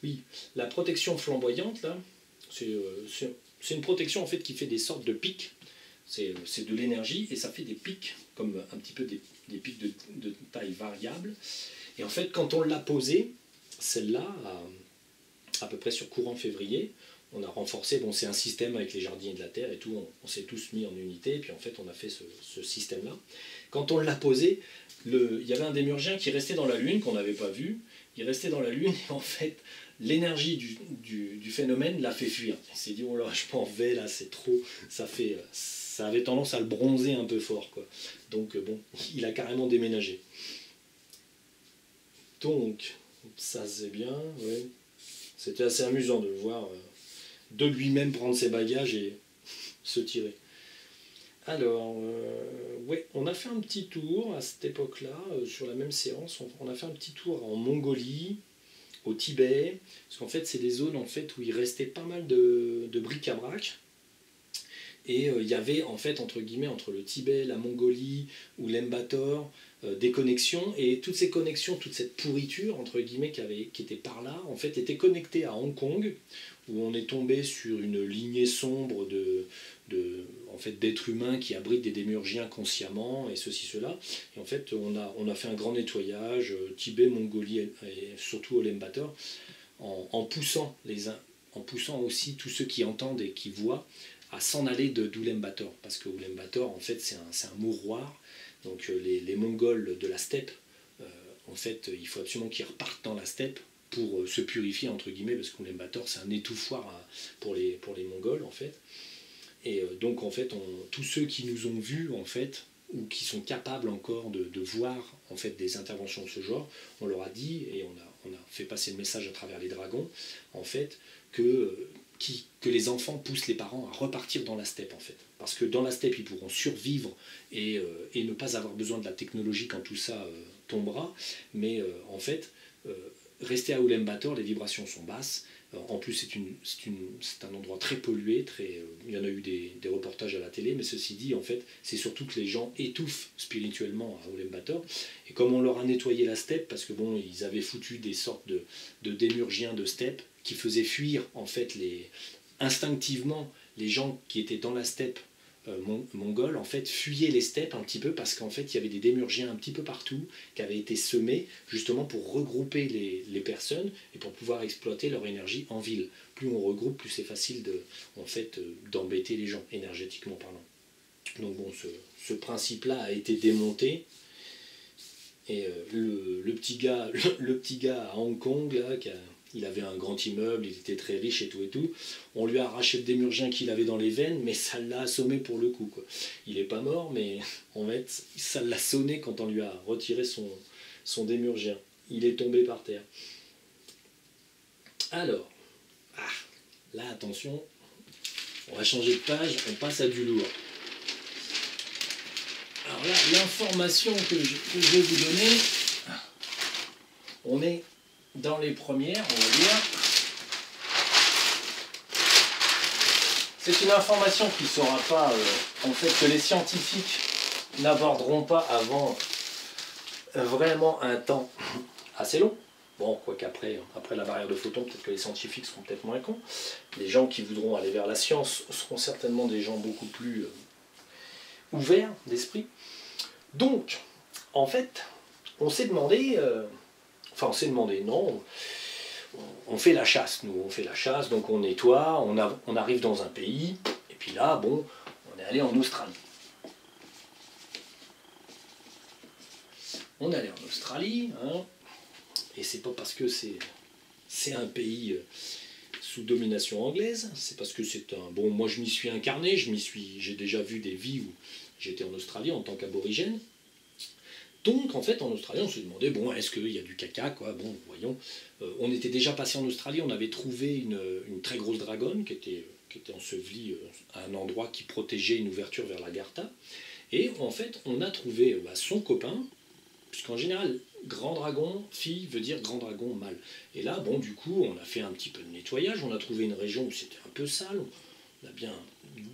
Oui, la protection flamboyante, là, c'est une protection en fait qui fait des sortes de pics. C'est de l'énergie et ça fait des pics, comme un petit peu des pics de taille variable. Et en fait, quand on l'a posée, celle-là, à peu près sur courant février, on a renforcé, bon c'est un système avec les jardiniers de la Terre et tout, on s'est tous mis en unité, et puis en fait on a fait ce système-là. Quand on l'a posé, il y avait un démurgien qui restait dans la Lune, qu'on n'avait pas vu, il restait dans la Lune, et en fait l'énergie du phénomène l'a fait fuir. Il s'est dit, oh là, je m'en vais là, c'est trop, ça avait tendance à le bronzer un peu fort, quoi. Donc bon, il a carrément déménagé. Donc, ça c'est bien, ouais. C'était assez amusant de le voir de lui-même prendre ses bagages et se tirer. Alors, ouais, on a fait un petit tour à cette époque-là, sur la même séance, on a fait un petit tour en Mongolie, au Tibet, parce qu'en fait c'est des zones en fait, où il restait pas mal de bric-à-brac, et il y avait en fait entre guillemets entre le Tibet, la Mongolie ou l'Embator des connexions, et toutes ces connexions, toute cette pourriture entre guillemets qui était par là, en fait était connectée à Hong Kong, où on est tombé sur une lignée sombre en fait, d'êtres humains qui abritent des démurgiens consciemment, et ceci, cela. Et en fait, on a fait un grand nettoyage, Tibet, Mongolie, et surtout Ulaanbaatar, en poussant aussi tous ceux qui entendent et qui voient à s'en aller d'Ulaanbaatar. Parce que Ulaanbaatar, en fait, c'est un mouroir. Donc les Mongols de la steppe, en fait, il faut absolument qu'ils repartent dans la steppe pour se purifier, entre guillemets, parce qu'Ulaanbaatar, c'est un étouffoir pour les Mongols, en fait. Et donc, en fait, tous ceux qui nous ont vus, en fait, ou qui sont capables encore de voir, en fait, des interventions de ce genre, on leur a dit, et on a fait passer le message à travers les dragons, en fait, que les enfants poussent les parents à repartir dans la steppe, en fait. Parce que dans la steppe, ils pourront survivre et ne pas avoir besoin de la technologie quand tout ça tombera. Mais en fait, rester à Ulaanbaatar, les vibrations sont basses. En plus, c'est un endroit très pollué, il y en a eu des reportages à la télé, mais ceci dit, en fait, c'est surtout que les gens étouffent spirituellement à Ulaanbaatar. Et comme on leur a nettoyé la steppe, parce que bon, ils avaient foutu des sortes de démurgiens de steppe qui faisaient fuir, en fait, instinctivement, les gens qui étaient dans la steppe mongole, en fait, fuyaient les steppes un petit peu, parce qu'en fait, il y avait des démurgiens un petit peu partout qui avaient été semés justement pour regrouper les personnes et pour pouvoir exploiter leur énergie en ville. Plus on regroupe, plus c'est facile d'embêter les gens, énergétiquement parlant. Donc bon, ce principe-là a été démonté. Et le petit gars à Hong Kong, là, il avait un grand immeuble, il était très riche et tout. On lui a arraché le démurgien qu'il avait dans les veines, mais ça l'a assommé pour le coup, quoi. Il n'est pas mort, mais en fait, ça l'a sonné quand on lui a retiré son démurgien. Il est tombé par terre. Alors, là, attention, on va changer de page, on passe à du lourd. Alors là, l'information que je vais vous donner, on est dans les premières, on va dire. C'est une information qui ne sera pas, en fait, que les scientifiques n'aborderont pas avant vraiment un temps assez long. Bon, quoi qu'après la barrière de photons, peut-être que les scientifiques seront peut-être moins cons. Les gens qui voudront aller vers la science seront certainement des gens beaucoup plus ouverts d'esprit. Donc, en fait, on s'est demandé... on fait la chasse, nous, on fait la chasse, donc on nettoie, on arrive dans un pays, et puis là, bon, on est allé en Australie. On est allé en Australie, hein, et c'est pas parce que c'est un pays sous domination anglaise, c'est parce que c'est un... Bon, moi je m'y suis incarné, j'ai déjà vu des vies où j'étais en Australie en tant qu'aborigène. Donc, en fait, en Australie, on se demandait, bon, est-ce qu'il y a du caca, quoi? Bon, voyons. On était déjà passé en Australie, on avait trouvé une très grosse dragonne qui était ensevelie à un endroit qui protégeait une ouverture vers l'Agartha. Et en fait, on a trouvé son copain, puisqu'en général, grand dragon, fille, veut dire grand dragon, mâle. Et là, bon, du coup, on a fait un petit peu de nettoyage, on a trouvé une région où c'était un peu sale, on a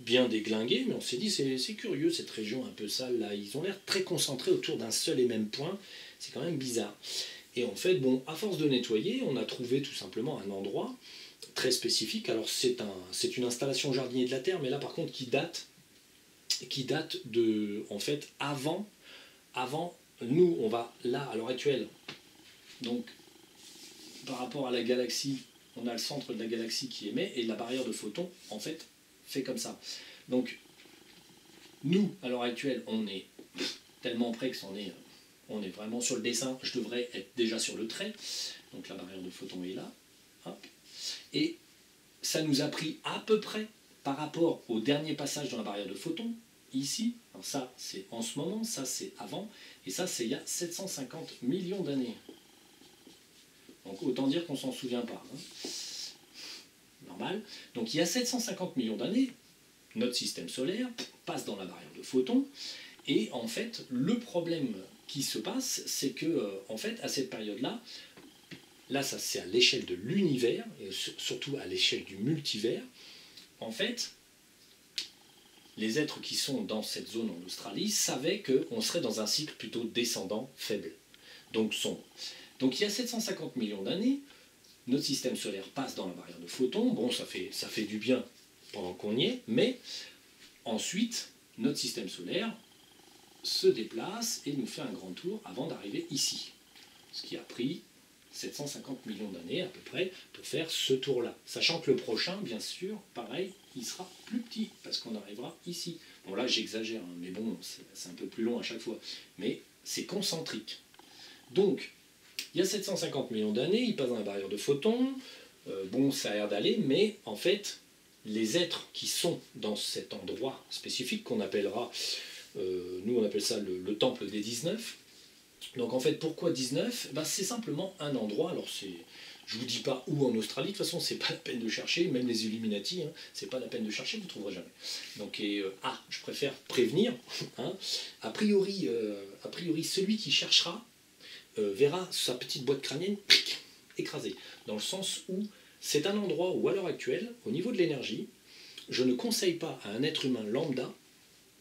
bien déglingué, mais on s'est dit, c'est curieux cette région un peu sale là, ils ont l'air très concentrés autour d'un seul et même point, c'est quand même bizarre. Et en fait, bon, à force de nettoyer, on a trouvé tout simplement un endroit très spécifique. Alors c'est une installation jardinier de la Terre, mais là par contre qui date de, en fait, avant nous, on va là, à l'heure actuelle, donc par rapport à la galaxie, on a le centre de la galaxie qui émet, et la barrière de photons, en fait, fait comme ça. Donc, nous, à l'heure actuelle, on est tellement près que on est vraiment sur le dessin, je devrais être déjà sur le trait, donc la barrière de photons est là, hop. Et ça nous a pris à peu près, par rapport au dernier passage dans la barrière de photons, ici, alors ça c'est en ce moment, ça c'est avant, et ça c'est il y a 750 millions d'années. Donc autant dire qu'on ne s'en souvient pas. Hein. Normal. Donc il y a 750 millions d'années, notre système solaire passe dans la barrière de photons, et en fait le problème qui se passe, c'est que en fait à cette période-là, là ça c'est à l'échelle de l'univers, et surtout à l'échelle du multivers, en fait, les êtres qui sont dans cette zone en Australie savaient qu'on serait dans un cycle plutôt descendant faible, donc sombre. Donc il y a 750 millions d'années, notre système solaire passe dans la barrière de photons, bon ça fait du bien pendant qu'on y est, mais ensuite notre système solaire se déplace et nous fait un grand tour avant d'arriver ici, ce qui a pris 750 millions d'années à peu près pour faire ce tour-là. Sachant que le prochain, bien sûr, pareil, il sera plus petit parce qu'on arrivera ici. Bon là j'exagère, hein, mais bon, c'est un peu plus long à chaque fois. Mais c'est concentrique. Donc, il y a 750 millions d'années, il passe dans la barrière de photons, bon ça a l'air d'aller, mais en fait, les êtres qui sont dans cet endroit spécifique qu'on appellera, nous on appelle ça le temple des 19. Donc en fait, pourquoi 19 ? Ben, c'est simplement un endroit, alors je ne vous dis pas où en Australie, de toute façon c'est pas la peine de chercher, même les Illuminati, hein, c'est pas la peine de chercher, vous ne trouverez jamais. Donc je préfère prévenir, hein, a priori celui qui cherchera verra sa petite boîte crânienne écrasée, dans le sens où c'est un endroit où à l'heure actuelle, au niveau de l'énergie, je ne conseille pas à un être humain lambda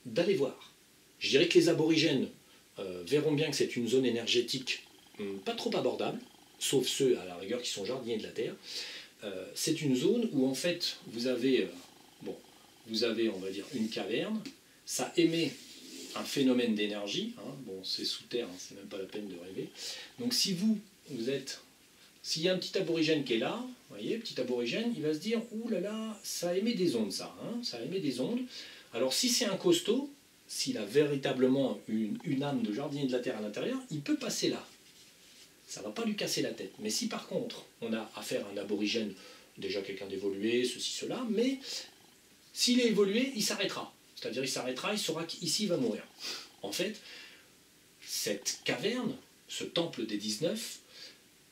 d'aller voir. Je dirais que les aborigènes verront bien que c'est une zone énergétique pas trop abordable, sauf ceux à la rigueur qui sont jardiniers de la Terre. C'est une zone où en fait vous avez, on va dire, une caverne, ça émet un phénomène d'énergie, hein, bon c'est sous terre, hein, c'est même pas la peine de rêver. Donc si vous êtes, s'il y a un petit aborigène qui est là, vous voyez, petit aborigène, il va se dire, ouh là là, ça émet des ondes ça, hein, ça émet des ondes. Alors si c'est un costaud, s'il a véritablement une âme de jardinier de la Terre à l'intérieur, il peut passer là. Ça ne va pas lui casser la tête. Mais si par contre, on a affaire à un aborigène, déjà quelqu'un d'évolué, ceci, cela, mais s'il est évolué, il s'arrêtera. C'est-à-dire il s'arrêtera, il saura qu'ici il va mourir. En fait, cette caverne, ce temple des 19,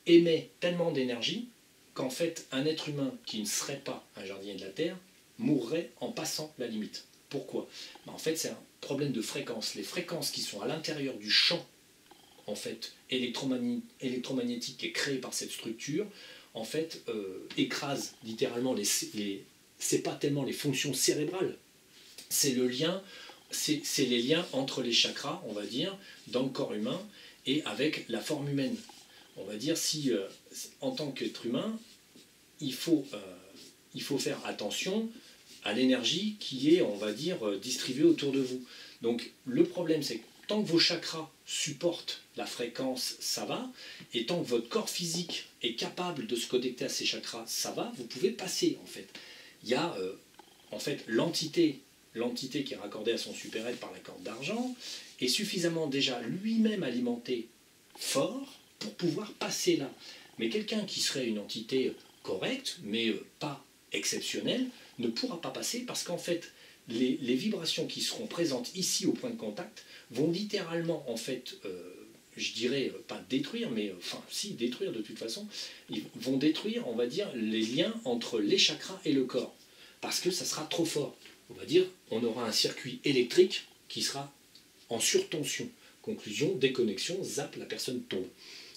émet tellement d'énergie qu'en fait, un être humain qui ne serait pas un jardinier de la Terre mourrait en passant la limite. Pourquoi ? En fait, c'est un problème de fréquence. Les fréquences qui sont à l'intérieur du champ en fait, électromagnétique qui est créé par cette structure, en fait, écrasent littéralement c'est pas tellement les fonctions cérébrales, c'est les liens entre les chakras, on va dire, dans le corps humain et avec la forme humaine. On va dire si, en tant qu'être humain, il faut faire attention à l'énergie qui est, on va dire, distribuée autour de vous. Donc le problème, c'est que tant que vos chakras supportent la fréquence, ça va, et tant que votre corps physique est capable de se connecter à ces chakras, ça va, vous pouvez passer, en fait. Il y a, en fait, l'entité qui est raccordée à son super-être par la corde d'argent, est suffisamment déjà lui-même alimenté fort pour pouvoir passer là. Mais quelqu'un qui serait une entité correcte, mais pas exceptionnelle, ne pourra pas passer parce qu'en fait, les vibrations qui seront présentes ici au point de contact vont littéralement, en fait, je dirais, pas détruire, mais enfin, si, détruire de toute façon, ils vont détruire, on va dire, les liens entre les chakras et le corps. Parce que ça sera trop fort. On va dire, on aura un circuit électrique qui sera en surtension. Conclusion, déconnexion, zap, la personne tombe.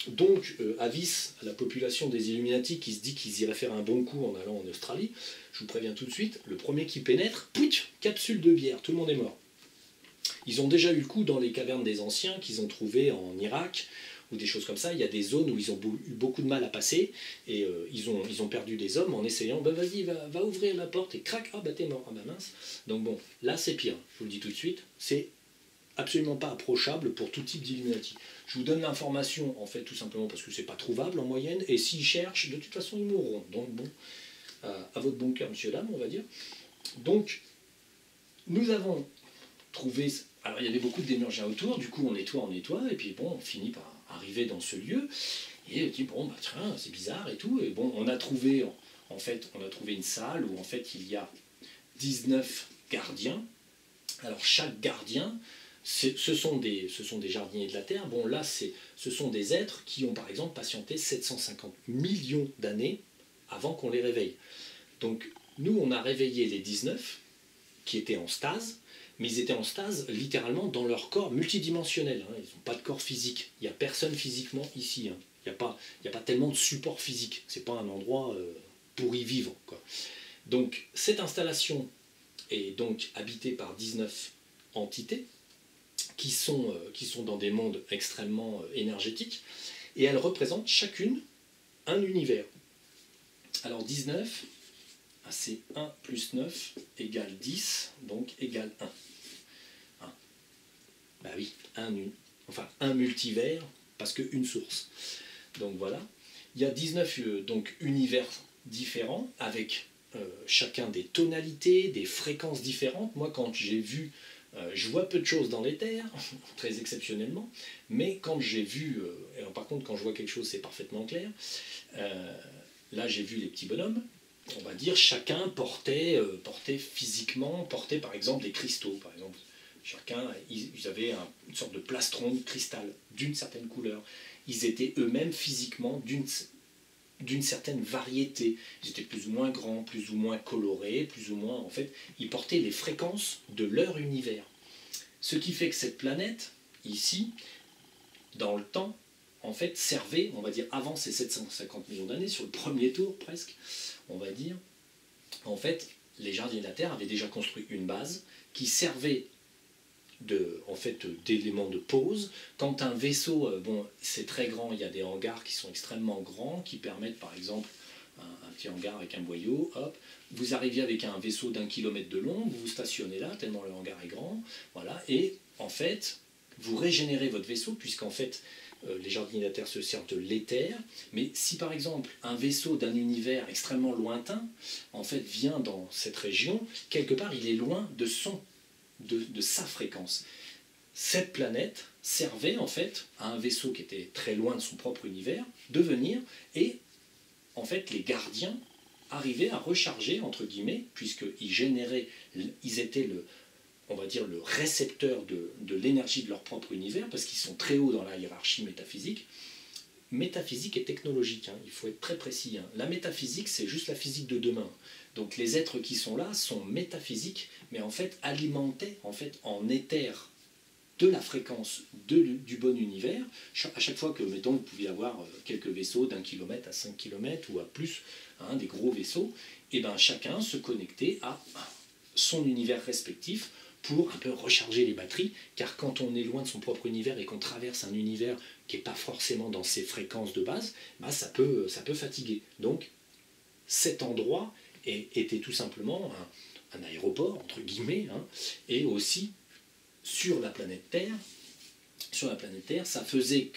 Donc, avis à la population des Illuminati qui se dit qu'ils iraient faire un bon coup en allant en Australie, je vous préviens tout de suite, le premier qui pénètre, pouitch, capsule de bière, tout le monde est mort. Ils ont déjà eu le coup dans les cavernes des anciens qu'ils ont trouvées en Irak, ou des choses comme ça. Il y a des zones où ils ont eu beaucoup de mal à passer, et ils ont perdu des hommes en essayant, bah vas-y, va ouvrir la porte, et crac, ah bah t'es mort, ah bah mince. Donc bon, là c'est pire, je vous le dis tout de suite, c'est absolument pas approchable pour tout type d'Illuminati. Je vous donne l'information, en fait, tout simplement parce que c'est pas trouvable en moyenne, et s'ils cherchent, de toute façon, ils mourront. Donc bon, à votre bon cœur, monsieur, dame, on va dire. Donc, nous avons trouvé... Alors, il y avait beaucoup de démurgiens autour, du coup, on nettoie, et puis bon, on finit par arriver dans ce lieu, et on dit, bon, bah tiens, c'est bizarre et tout, et bon, on a trouvé, en fait, on a trouvé une salle où, en fait, il y a 19 gardiens. Alors, chaque gardien... Ce sont des jardiniers de la Terre. Bon, là, ce sont des êtres qui ont, par exemple, patienté 750 millions d'années avant qu'on les réveille. Donc, nous, on a réveillé les 19 qui étaient en stase, mais ils étaient en stase littéralement dans leur corps multidimensionnel. Hein. Ils n'ont pas de corps physique. Il n'y a personne physiquement ici. Hein. Il n'y a pas tellement de support physique. Ce n'est pas un endroit pour y vivre, quoi. Donc, cette installation est donc habitée par 19 entités, qui sont dans des mondes extrêmement énergétiques, et elles représentent chacune un univers. Alors 19, c'est 1 plus 9 égale 10, donc égale 1. Bah oui, un multivers, parce qu'une source. Donc voilà, il y a 19 donc, univers différents, avec chacun des tonalités, des fréquences différentes. Moi, quand j'ai vu... je vois peu de choses dans l'éther, très exceptionnellement, mais quand j'ai vu, alors par contre quand je vois quelque chose c'est parfaitement clair, là j'ai vu les petits bonhommes, on va dire chacun portait physiquement, portait par exemple des cristaux, par exemple. Chacun, ils avaient une sorte de plastron de cristal d'une certaine couleur. Ils étaient eux-mêmes physiquement d'une certaine variété. Ils étaient plus ou moins grands, plus ou moins colorés, plus ou moins, en fait, ils portaient les fréquences de leur univers. Ce qui fait que cette planète, ici, dans le temps, en fait, servait, on va dire, avant ces 750 millions d'années, sur le premier tour presque, on va dire, en fait, les jardiniers de la Terre avaient déjà construit une base qui servait d'éléments de pause. Quand un vaisseau, bon, c'est très grand, il y a des hangars qui sont extrêmement grands, qui permettent par exemple un petit hangar avec un boyau, hop, vous arrivez avec un vaisseau d'1 kilomètre de long, vous vous stationnez là, tellement le hangar est grand, voilà, et en fait, vous régénérez votre vaisseau, puisqu'en fait, les jardiniers de la Terre se servent de l'éther, mais si par exemple un vaisseau d'un univers extrêmement lointain, en fait, vient dans cette région, quelque part, il est loin de sa fréquence. Cette planète servait en fait à un vaisseau qui était très loin de son propre univers de venir, et en fait les gardiens arrivaient à recharger entre guillemets, puisqu'ils généraient, ils étaient on va dire le récepteur de l'énergie de leur propre univers, parce qu'ils sont très hauts dans la hiérarchie métaphysique et technologique, hein, il faut être très précis. Hein. La métaphysique, c'est juste la physique de demain. Donc les êtres qui sont là sont métaphysiques, mais en fait alimentés en éther de la fréquence du bon univers. À chaque fois que, mettons, vous pouviez avoir quelques vaisseaux d'1 kilomètre à 5 km ou à plus, hein, des gros vaisseaux, et ben chacun se connectait à son univers respectif pour un peu recharger les batteries, car quand on est loin de son propre univers et qu'on traverse un univers qui n'est pas forcément dans ses fréquences de base, bah ça peut fatiguer. Donc cet endroit était tout simplement un aéroport, entre guillemets, hein, et aussi sur la planète Terre, ça faisait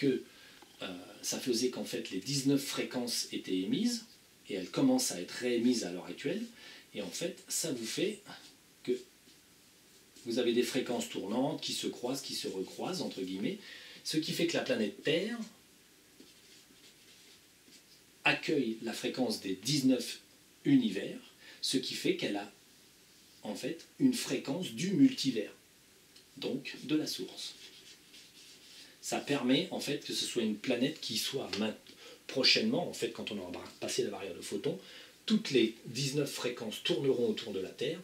qu'en fait les 19 fréquences étaient émises, et elles commencent à être réémises à l'heure actuelle, et en fait ça vous fait que vous avez des fréquences tournantes qui se croisent, qui se recroisent, entre guillemets, ce qui fait que la planète Terre accueille la fréquence des 19 univers, ce qui fait qu'elle a en fait une fréquence du multivers, donc de la source. Ça permet en fait que ce soit une planète qui soit prochainement, en fait quand on aura passé la barrière de photons, toutes les 19 fréquences tourneront autour de la Terre,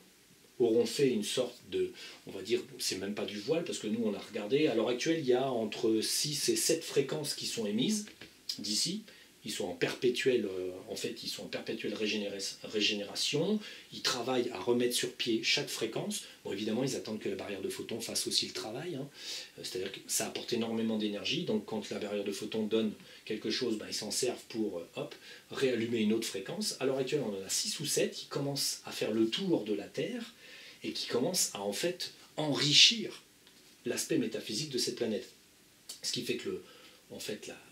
auront fait une sorte de, on va dire, c'est même pas du voile, parce que nous on a regardé, à l'heure actuelle il y a entre 6 et 7 fréquences qui sont émises d'ici. ils sont en perpétuelle, ils sont en perpétuelle régénération, ils travaillent à remettre sur pied chaque fréquence. Bon, évidemment, ils attendent que la barrière de photons fasse aussi le travail, hein. C'est-à-dire que ça apporte énormément d'énergie, donc quand la barrière de photons donne quelque chose, ils s'en servent pour réallumer une autre fréquence. À l'heure actuelle, on en a 6 ou 7 qui commencent à faire le tour de la Terre et qui commencent à en fait enrichir l'aspect métaphysique de cette planète. Ce qui fait que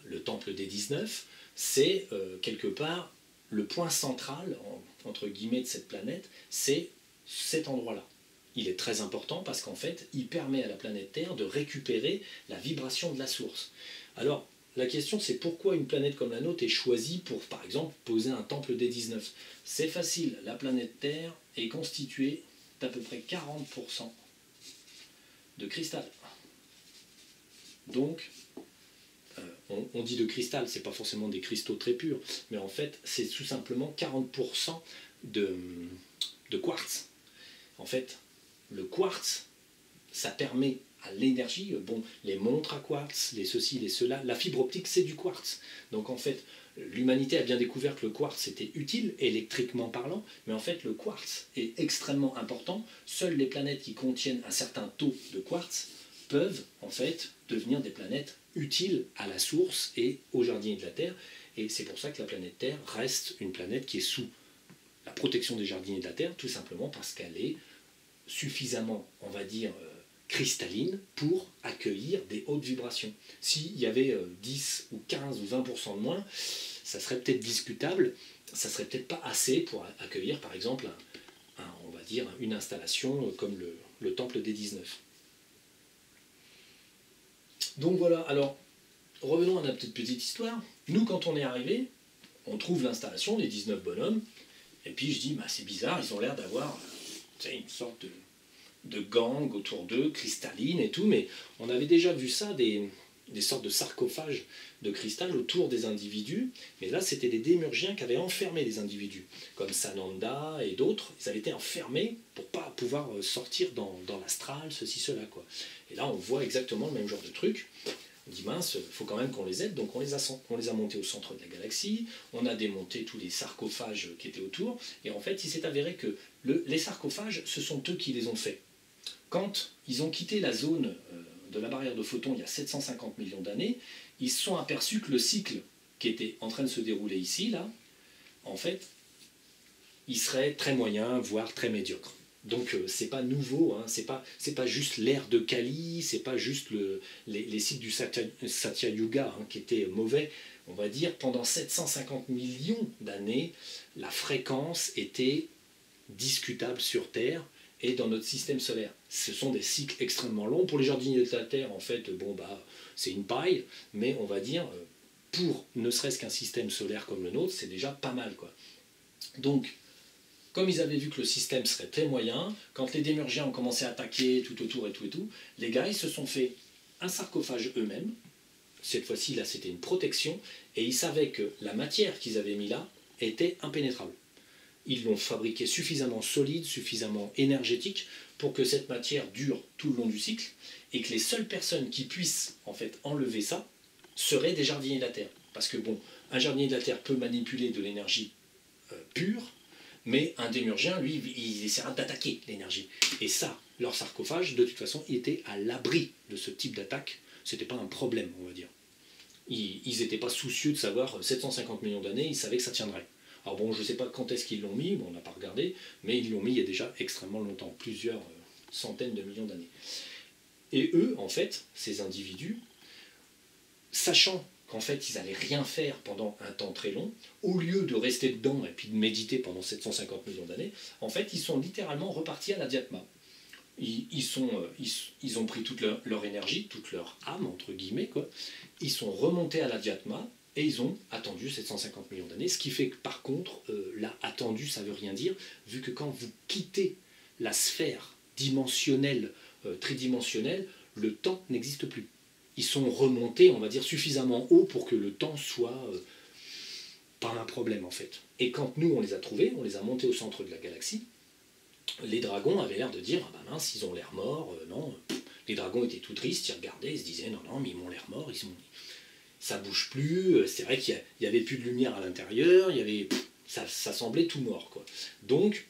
le temple des 19, c'est quelque part le point central, entre guillemets, de cette planète, c'est cet endroit-là. Il est très important parce qu'en fait, il permet à la planète Terre de récupérer la vibration de la source. Alors, la question, c'est pourquoi une planète comme la nôtre est choisie pour, par exemple, poser un temple des 19. C'est facile, la planète Terre est constituée d'à peu près 40% de cristal. Donc, on dit de cristal, c'est pas forcément des cristaux très purs, mais en fait, c'est tout simplement 40% de quartz. En fait, le quartz, ça permet à l'énergie, les montres à quartz, les ceci, les cela, la fibre optique, c'est du quartz. Donc en fait, l'humanité a bien découvert que le quartz était utile, électriquement parlant, mais en fait, le quartz est extrêmement important. Seules les planètes qui contiennent un certain taux de quartz peuvent en fait devenir des planètes utiles à la source et aux jardiniers de la Terre. Et c'est pour ça que la planète Terre reste une planète qui est sous la protection des jardiniers de la Terre, tout simplement parce qu'elle est suffisamment, on va dire, cristalline pour accueillir des hautes vibrations. S'il y avait 10 ou 15 ou 20% de moins, ça serait peut-être discutable, ça serait peut-être pas assez pour accueillir par exemple on va dire une installation comme le temple des 19. Donc voilà, alors revenons à notre petite histoire. Nous, quand on est arrivé, on trouve l'installation des 19 bonhommes, et puis je dis, c'est bizarre, ils ont l'air d'avoir une sorte de gang autour d'eux, cristalline et tout, mais on avait déjà vu ça, des sortes de sarcophages de cristal autour des individus, mais là c'était des démurgiens qui avaient enfermé des individus, comme Sananda et d'autres, ils avaient été enfermés pour ne pas pouvoir sortir dans l'astral, ceci, cela, quoi. Et là on voit exactement le même genre de truc. On dit mince, il faut quand même qu'on les aide, donc on les a montés au centre de la galaxie, on a démonté tous les sarcophages qui étaient autour, et en fait il s'est avéré que les sarcophages, ce sont eux qui les ont faits. Quand ils ont quitté la zone de la barrière de photons il y a 750 millions d'années, ils se sont aperçus que le cycle qui était en train de se dérouler ici, là, en fait, il serait très moyen, voire très médiocre. Donc c'est pas nouveau, hein, c'est pas juste l'ère de Kali, c'est pas juste les cycles du Satya Yuga qui étaient mauvais. On va dire pendant 750 millions d'années, la fréquence était discutable sur Terre et dans notre système solaire. Ce sont des cycles extrêmement longs. Pour les jardiniers de la Terre, en fait, c'est une paille, mais on va dire, pour ne serait-ce qu'un système solaire comme le nôtre, c'est déjà pas mal, quoi. Donc, comme ils avaient vu que le système serait très moyen, quand les démurgiens ont commencé à attaquer tout autour et tout, les gars, ils se sont fait un sarcophage eux-mêmes. Cette fois-ci, là, c'était une protection, et ils savaient que la matière qu'ils avaient mis là était impénétrable. Ils l'ont fabriqué suffisamment solide, suffisamment énergétique pour que cette matière dure tout le long du cycle et que les seules personnes qui puissent en fait enlever ça seraient des jardiniers de la Terre. Parce que un jardinier de la Terre peut manipuler de l'énergie pure, mais un démurgien, lui, il essaiera d'attaquer l'énergie. Et ça, leur sarcophage, de toute façon, était à l'abri de ce type d'attaque. C'était pas un problème, on va dire. Ils n'étaient pas soucieux de savoir 750 millions d'années, ils savaient que ça tiendrait. Alors je ne sais pas quand est-ce qu'ils l'ont mis, on n'a pas regardé, mais ils l'ont mis il y a déjà extrêmement longtemps, plusieurs centaines de millions d'années. Et eux, en fait, ces individus, sachant qu'en fait ils n'allaient rien faire pendant un temps très long, au lieu de rester dedans et puis de méditer pendant 750 millions d'années, en fait ils sont littéralement repartis à l'Adhyatma. Ils ont pris toute leur énergie, toute leur âme, entre guillemets, quoi. Ils sont remontés à l'Adhyatma, et ils ont attendu 750 millions d'années, ce qui fait que par contre, là, attendu, ça ne veut rien dire, vu que quand vous quittez la sphère dimensionnelle, tridimensionnelle, le temps n'existe plus. Ils sont remontés, on va dire, suffisamment haut pour que le temps soit pas un problème, en fait. Et quand nous, on les a trouvés, on les a montés au centre de la galaxie, les dragons avaient l'air de dire, mince, ils ont l'air morts, non. Les dragons étaient tout tristes, ils regardaient, ils se disaient, non, mais ils m'ont l'air morts, ça bouge plus, c'est vrai qu'il y avait plus de lumière à l'intérieur, ça semblait tout mort, quoi. Donc,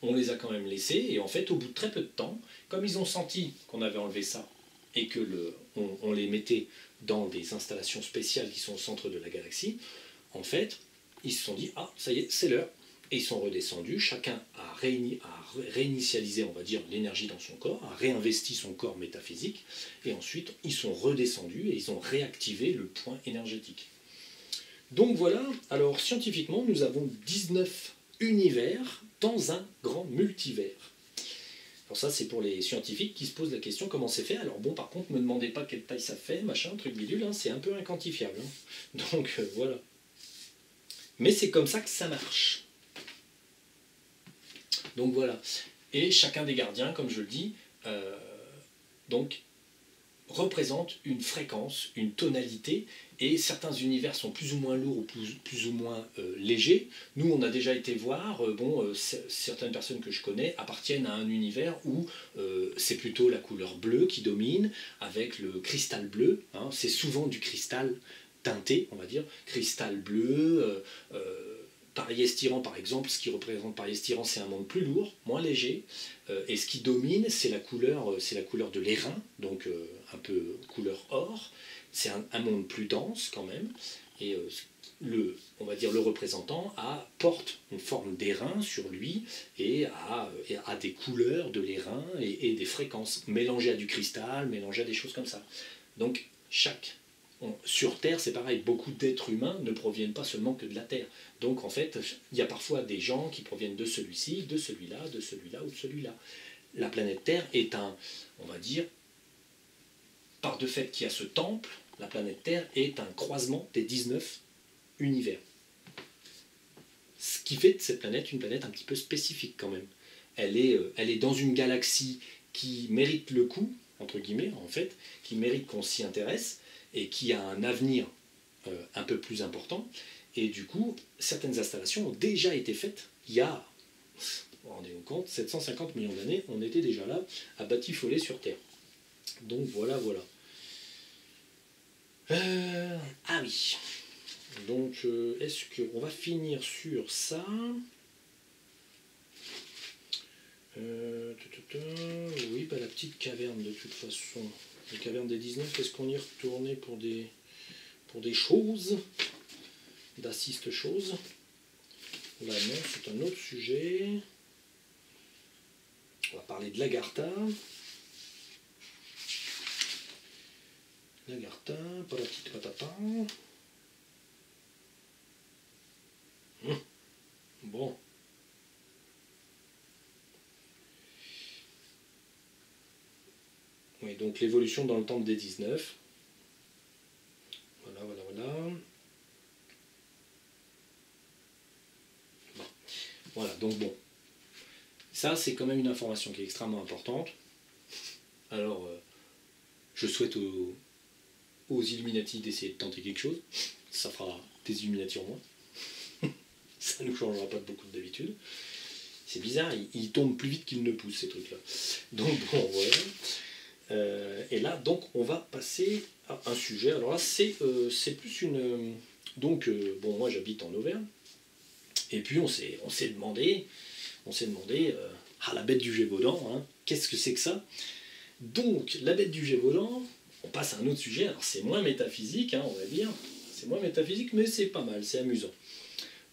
on les a quand même laissés, et en fait, au bout de très peu de temps, comme ils ont senti qu'on avait enlevé ça, et que on les mettait dans des installations spéciales qui sont au centre de la galaxie, en fait, ils se sont dit, ah, ça y est, c'est l'heure. Et ils sont redescendus, chacun a réinitialisé, on va dire, l'énergie dans son corps, a réinvesti son corps métaphysique, et ensuite, ils sont redescendus et ils ont réactivé le point énergétique. Donc voilà, alors scientifiquement, nous avons 19 univers dans un grand multivers. Alors ça, c'est pour les scientifiques qui se posent la question comment c'est fait. Alors bon, par contre, ne me demandez pas quelle taille ça fait, machin, truc bidule, hein, c'est un peu inquantifiable. Hein. Donc voilà. Mais c'est comme ça que ça marche. Donc voilà. Et chacun des gardiens, comme je le dis, donc représente une fréquence, une tonalité, et certains univers sont plus ou moins lourds ou plus ou moins légers. Nous, on a déjà été voir, certaines personnes que je connais appartiennent à un univers où c'est plutôt la couleur bleue qui domine, avec le cristal bleu, hein, c'est souvent du cristal teinté, on va dire, cristal bleu, Paris-Estiran, par exemple, ce qui représente Paris-Estiran, c'est un monde plus lourd, moins léger, et ce qui domine, c'est la couleur de l'airain, donc un peu couleur or. C'est un monde plus dense quand même, et on va dire le représentant porte une forme d'airain sur lui et a des couleurs de l'airain et des fréquences mélangées à du cristal, mélangées à des choses comme ça. Donc sur Terre, c'est pareil, beaucoup d'êtres humains ne proviennent pas seulement que de la Terre. Donc en fait, il y a parfois des gens qui proviennent de celui-ci, de celui-là, de celui-là ou de celui-là. La planète Terre est on va dire, par de fait qu'il y a ce temple, la planète Terre est un croisement des 19 univers. Ce qui fait de cette planète une planète un petit peu spécifique quand même. Elle est dans une galaxie qui mérite le coup, entre guillemets, en fait, qui mérite qu'on s'y intéresse, et qui a un avenir un peu plus important. Et du coup, certaines installations ont déjà été faites il y a, vous vous rendez compte, 750 millions d'années, on était déjà là à batifoler sur Terre. Donc voilà, voilà. Ah oui. Donc est-ce qu'on va finir sur ça? Oui, bah, la petite caverne de toute façon. La caverne des 19, est-ce qu'on y retournait pour des choses, d'assiste-choses? Là non, c'est un autre sujet. On va parler de l'Agartha. L'Agartha, patati patata. Bon. Oui, donc l'évolution dans le temple des 19. Voilà, voilà, voilà. Bon. Voilà, donc bon. Ça, c'est quand même une information qui est extrêmement importante. Alors, je souhaite aux Illuminati d'essayer de tenter quelque chose. Ça fera des Illuminati en moins. Ça ne nous changera pas de beaucoup d'habitude. C'est bizarre, ils tombent plus vite qu'ils ne poussent, ces trucs-là. Donc, bon, voilà. Et là, donc, on va passer à un sujet. Alors là, c'est plus une... Donc, bon, moi, j'habite en Auvergne. Et puis, on s'est demandé, la bête du Gévaudan, hein, qu'est-ce que c'est que ça? Donc, la bête du Gévaudan, on passe à un autre sujet. Alors, c'est moins métaphysique, hein, on va dire. C'est moins métaphysique, mais c'est pas mal, c'est amusant.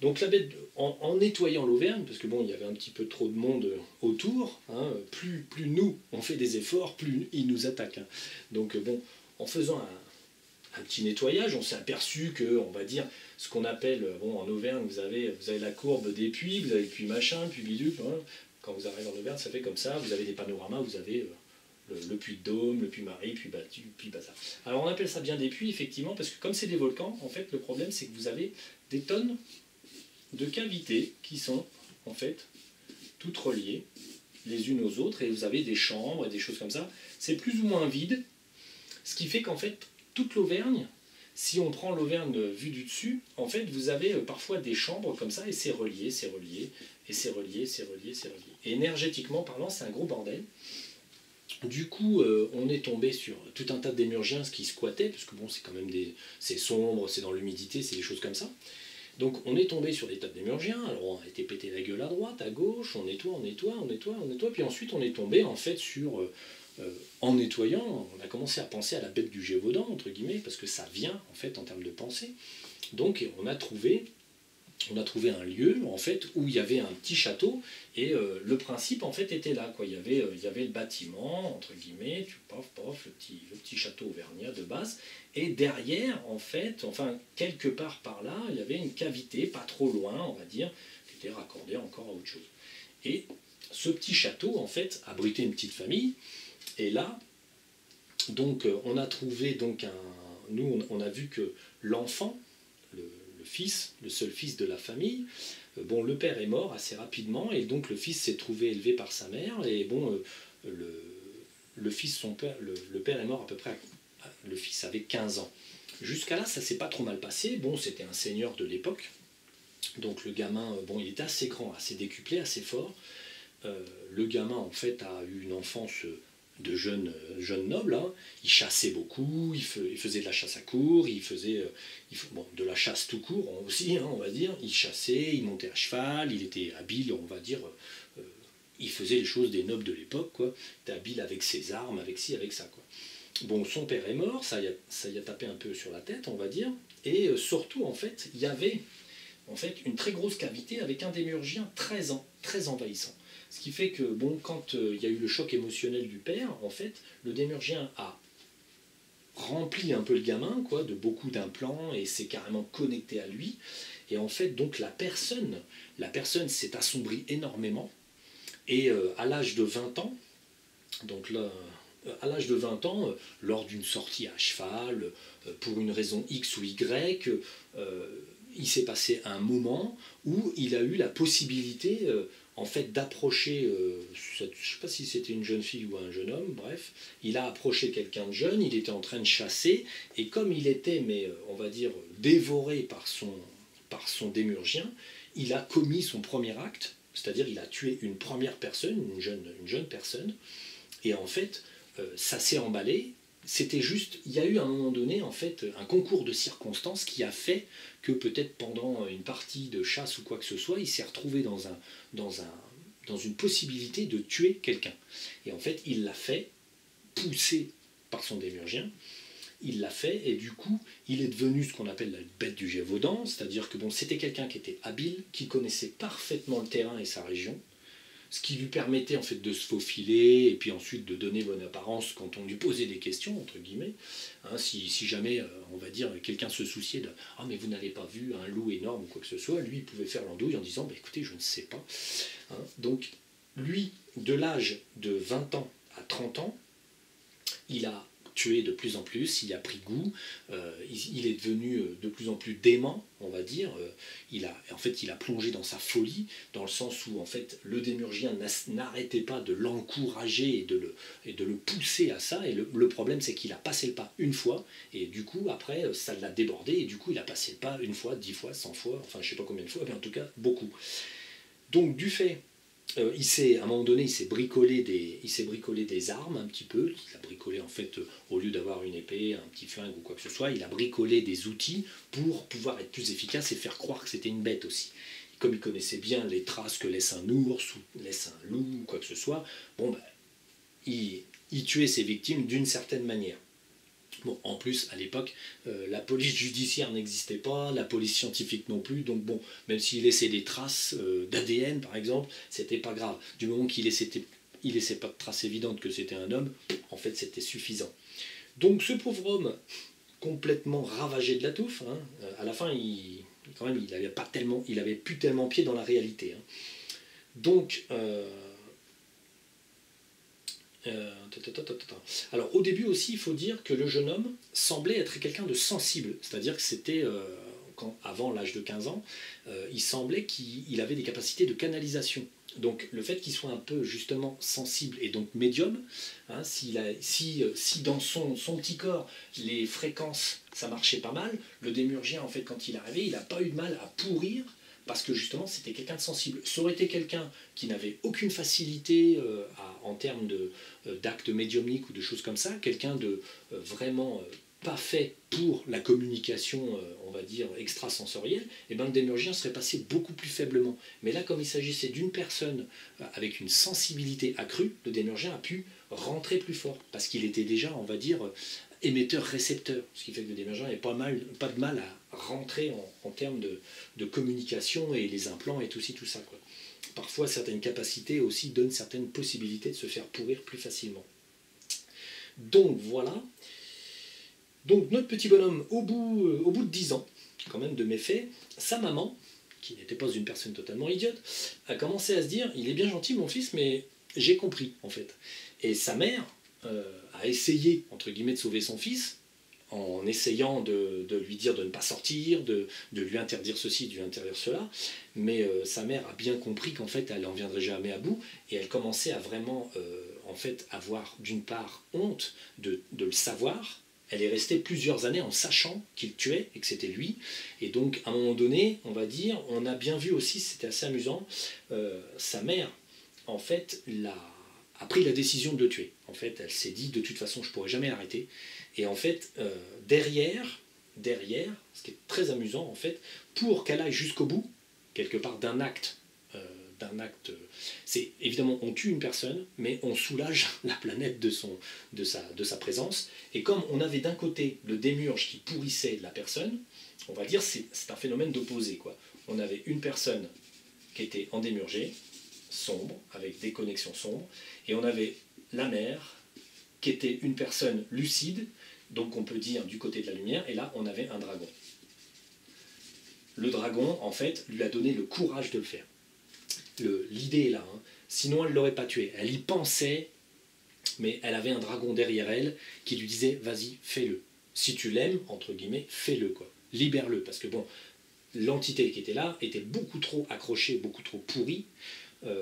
Donc la bête, en nettoyant l'Auvergne, parce que bon, il y avait un petit peu trop de monde autour, hein, plus nous on fait des efforts, plus ils nous attaquent. Hein. Donc bon, en faisant un petit nettoyage, on s'est aperçu que, on va dire, ce qu'on appelle, bon, en Auvergne, vous avez la courbe des puits, vous avez le puits machin, puits bidule, hein. Quand vous arrivez en Auvergne, ça fait comme ça, vous avez des panoramas, vous avez le puits de Dôme, le puits Marie, puits Bazar. Alors on appelle ça bien des puits, effectivement, parce que comme c'est des volcans, en fait, le problème, c'est que vous avez des tonnes de cavités qui sont en fait toutes reliées les unes aux autres, et vous avez des chambres et des choses comme ça. C'est plus ou moins vide, ce qui fait qu'en fait toute l'Auvergne, si on prend l'Auvergne vue du dessus, en fait vous avez parfois des chambres comme ça, et c'est relié, et c'est relié. Et énergétiquement parlant, c'est un gros bordel. Du coup, on est tombé sur tout un tas de démurgiens qui squattaient, parce que bon, c'est quand même c'est sombre, c'est dans l'humidité, c'est des choses comme ça. Donc on est tombé sur des tas de démurgiens, alors on a été pété la gueule à droite, à gauche, on nettoie, on nettoie, on nettoie, on nettoie, puis ensuite on est tombé en fait sur, en nettoyant, on a commencé à penser à la bête du Gévaudan, entre guillemets, parce que ça vient en fait en termes de pensée. Donc on a trouvé un lieu en fait où il y avait un petit château et le principe en fait était là quoi. Il y avait le bâtiment entre guillemets, pof, le petit château auvergnat de base et derrière en fait, enfin quelque part par là, il y avait une cavité pas trop loin on va dire qui était raccordée encore à autre chose. Et ce petit château en fait abritait une petite famille et là donc on a trouvé donc nous on a vu que l'enfant le fils, le seul fils de la famille. Bon, le père est mort assez rapidement et donc le fils s'est trouvé élevé par sa mère et bon, le fils, son père, le père est mort à peu près, le fils avait 15 ans. Jusqu'à là, ça s'est pas trop mal passé. Bon, c'était un seigneur de l'époque, donc le gamin, bon, il était assez grand, assez décuplé, assez fort. Le gamin, en fait, a eu une enfance de jeune noble. Hein. Il chassait beaucoup, il faisait de la chasse à courre, il faisait bon, de la chasse tout court aussi, hein, on va dire. Il chassait, il montait à cheval, il était habile, on va dire. Il faisait les choses des nobles de l'époque, quoi. Il était habile avec ses armes, avec ci, avec ça, quoi. Bon, son père est mort, ça y a tapé un peu sur la tête, on va dire. Et surtout, en fait, il y avait en fait une très grosse cavité avec un démurgien très envahissant. Ce qui fait que, bon, quand il y a eu le choc émotionnel du père, en fait, le démurgien a rempli un peu le gamin, quoi, de beaucoup d'implants, et s'est carrément connecté à lui. Et en fait, donc, la personne s'est assombrie énormément, et à l'âge de 20 ans, donc là, à l'âge de 20 ans, lors d'une sortie à cheval, pour une raison X ou Y, il s'est passé un moment où il a eu la possibilité en fait d'approcher, je ne sais pas si c'était une jeune fille ou un jeune homme, bref, il a approché quelqu'un de jeune, il était en train de chasser, et comme il était, mais on va dire, dévoré par son démurgien, il a commis son premier acte, c'est-à-dire il a tué une première personne, une jeune personne, et en fait, ça s'est emballé. C'était juste, il y a eu à un moment donné en fait un concours de circonstances qui a fait que peut-être pendant une partie de chasse ou quoi que ce soit, il s'est retrouvé dans une possibilité de tuer quelqu'un. Et en fait, il l'a fait, poussé par son démurgien, il l'a fait et du coup, il est devenu ce qu'on appelle la bête du Gévaudan, c'est-à-dire que bon, c'était quelqu'un qui était habile, qui connaissait parfaitement le terrain et sa région, ce qui lui permettait en fait de se faufiler et puis ensuite de donner bonne apparence quand on lui posait des questions entre guillemets. Hein, si jamais on va dire quelqu'un se souciait de ah mais vous n'avez pas vu un loup énorme ou quoi que ce soit, lui il pouvait faire l'andouille en disant bah, écoutez je ne sais pas. Hein, donc lui de l'âge de 20 ans à 30 ans, il a tué de plus en plus, il a pris goût, il est devenu de plus en plus dément, on va dire. En fait, il a plongé dans sa folie, dans le sens où en fait, le démurgien n'arrêtait pas de l'encourager et de le pousser à ça. Et le problème, c'est qu'il a passé le pas une fois, et du coup, après, ça l'a débordé, et du coup, il a passé le pas une fois, 10 fois, 100 fois, enfin, je sais pas combien de fois, mais en tout cas, beaucoup. Donc, du fait à un moment donné, il s'est bricolé des armes un petit peu. Il a bricolé en fait, au lieu d'avoir une épée, un petit flingue ou quoi que ce soit, il a bricolé des outils pour pouvoir être plus efficace et faire croire que c'était une bête aussi. Comme il connaissait bien les traces que laisse un ours ou laisse un loup ou quoi que ce soit, bon, ben, il tuait ses victimes d'une certaine manière. Bon, en plus, à l'époque, la police judiciaire n'existait pas, la police scientifique non plus, donc bon, même s'il laissait des traces d'ADN, par exemple, c'était pas grave. Du moment qu'il laissait pas de traces évidentes que c'était un homme, en fait, c'était suffisant. Donc ce pauvre homme, complètement ravagé de la touffe, hein, à la fin, quand même, il avait plus tellement pied dans la réalité. Hein. Donc, alors au début aussi, il faut dire que le jeune homme semblait être quelqu'un de sensible, c'est-à-dire que c'était, avant l'âge de 15 ans, il semblait qu'il avait des capacités de canalisation. Donc le fait qu'il soit un peu justement sensible et donc médium, hein, si dans son petit corps les fréquences ça marchait pas mal, le démurgien en fait quand il est arrivé, il n'a pas eu de mal à pourrir parce que justement c'était quelqu'un de sensible. Ça aurait été quelqu'un qui n'avait aucune facilité en termes d'actes médiumniques ou de choses comme ça, quelqu'un de vraiment pas fait pour la communication, on va dire, extrasensorielle, et bien le démurgien serait passé beaucoup plus faiblement. Mais là, comme il s'agissait d'une personne avec une sensibilité accrue, le démurgien a pu rentrer plus fort, parce qu'il était déjà, on va dire, émetteur-récepteur, ce qui fait que le démurgien n'avait pas de mal à rentrer en termes de communication et les implants et tout ci, tout ça, quoi. Parfois, certaines capacités aussi donnent certaines possibilités de se faire pourrir plus facilement. Donc voilà. Donc notre petit bonhomme, au bout de 10 ans, quand même de méfaits, sa maman, qui n'était pas une personne totalement idiote, a commencé à se dire, il est bien gentil mon fils, mais j'ai compris en fait. Et sa mère a essayé, entre guillemets, de sauver son fils, en essayant de lui dire de ne pas sortir, de lui interdire ceci, de lui interdire cela, mais sa mère a bien compris qu'en fait elle n'en viendrait jamais à bout, et elle commençait à vraiment en fait avoir d'une part honte de le savoir. Elle est restée plusieurs années en sachant qu'il tuait et que c'était lui, et donc à un moment donné, on va dire, on a bien vu aussi, c'était assez amusant, sa mère en fait a pris la décision de le tuer. En fait, elle s'est dit, de toute façon, je ne pourrai jamais l'arrêter. Et en fait, derrière, ce qui est très amusant, en fait, pour qu'elle aille jusqu'au bout, quelque part d'un acte, c'est évidemment, on tue une personne, mais on soulage la planète de sa présence. Et comme on avait d'un côté le démurge qui pourrissait la personne, on va dire, c'est un phénomène d'opposé, quoi. On avait une personne qui était endémurgée, sombre, avec des connexions sombres, et on avait la mère, qui était une personne lucide, donc on peut dire du côté de la lumière, et là on avait un dragon. Le dragon, en fait, lui a donné le courage de le faire. L'idée est là, hein. Sinon elle ne l'aurait pas tué. Elle y pensait, mais elle avait un dragon derrière elle qui lui disait « vas-y, fais-le. Si tu l'aimes, entre guillemets, fais-le, quoi. Libère-le. » Parce que bon, l'entité qui était là était beaucoup trop accrochée, beaucoup trop pourrie,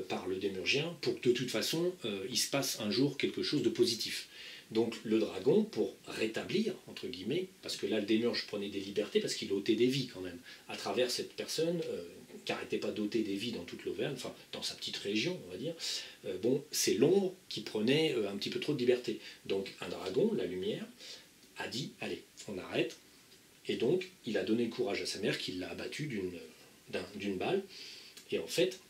par le démurgien pour que de toute façon il se passe un jour quelque chose de positif. Donc le dragon, pour rétablir, entre guillemets, parce que là le démurge prenait des libertés parce qu'il ôtait des vies quand même, à travers cette personne qui n'arrêtait pas d'ôter des vies dans toute l'Auvergne, enfin dans sa petite région on va dire, bon c'est l'ombre qui prenait un petit peu trop de liberté. Donc un dragon, la lumière, a dit allez, on arrête, et donc il a donné le courage à sa mère qui l'a abattu d'une balle, et en fait,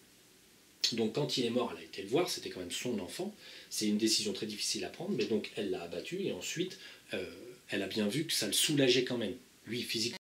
donc quand il est mort, elle a été le voir, c'était quand même son enfant, c'est une décision très difficile à prendre, mais donc elle l'a abattu, et ensuite elle a bien vu que ça le soulageait quand même, lui physiquement.